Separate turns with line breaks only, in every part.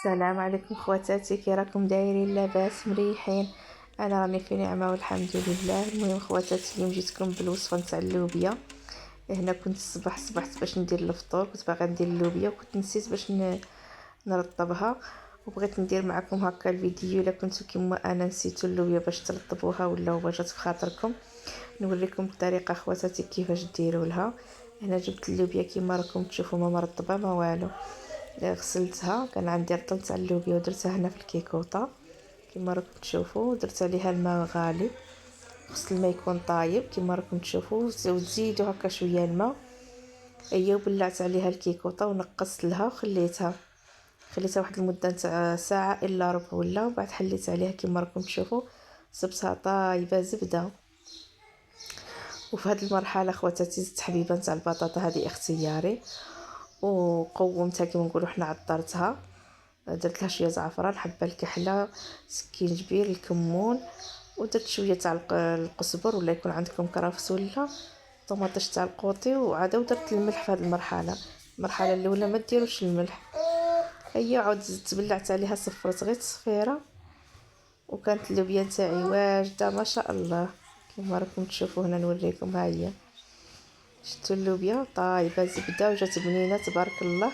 السلام عليكم خواتاتي، كي راكم دايرين؟ لاباس مريحين؟ انا راني في نعمه والحمد لله. المهم خواتاتي، اليوم جيتكم بالوصفه نتاع اللوبيا. هنا كنت الصباح صبحت باش ندير الفطور، كنت باغا ندير اللوبيا وكنت نسيت باش نرطبها، وبغيت ندير معكم هكا الفيديو. الا كنتو كيما انا نسيتو اللوبيا باش ترطبوها ولا هو جات في خاطركم، نوريكم الطريقه خواتاتي كيفاش ديروا لها. هنا جبت اللوبيا كيما راكم تشوفوا، ما مرطبه ما والو. غسلتها، كان عندي رطل تاع اللوبيا ودرتها هنا في الكيكوطه كيما راكم تشوفوا. درت عليها الماء غالي، خص الماء يكون طايب كيما راكم تشوفوا، وتزيدوا هكا شويه الماء. وبلعت عليها الكيكوطه ونقصت لها وخليتها واحد المده تاع ساعه الا ربع ولا، وبعد حليت عليها كيما راكم تشوفوا، صبتها طايبه زبده. وفي هذه المرحله خواتاتي زدت حبيبه تاع البطاطا، هذه اختياري، وقومتها كيما نقولوا حنا عطرتها. درت لها شويه زعفران، حبه الكحله، سكينجبير، الكمون، ودرت شويه تاع القزبر ولا يكون عندكم كرفس ولا طوماطيش تاع القوطي، وعاد ودرت الملح في هذه المرحله الاولى ما ديروش الملح. عاود زدت بلعت عليها، صفرت غير تصفيره، وكانت اللوبيا تاعي واجده ما شاء الله كيما راكم تشوفوا. هنا نوريكم، ها هي شفتوا اللوبيا طايبه زبده وجات بنينه تبارك الله.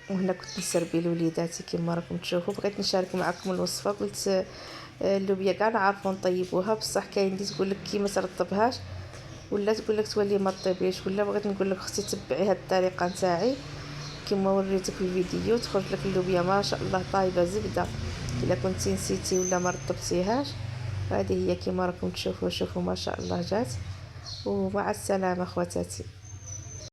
وهنا كنت نسربي لوليداتي كيما راكم تشوفوا. بغيت نشارك معكم الوصفه، قلت اللوبيا كاع نعرفوا نطيبوها، بصح كاين اللي تقول لك كي ما ترطبهاش ولا تقول لك تولي ما طيبيش، ولا بغيت نقول لك اختي تبعي هاد الطريقه نتاعي كيما وريتك في الفيديو، تخرج لك اللوبيا ما شاء الله طايبه زبده. الا كنتي نسيتي ولا ما رطبتيهاش، هذه هي كيما راكم تشوفوا. شوفوا ما شاء الله جات. ومع السلامه خواتاتي.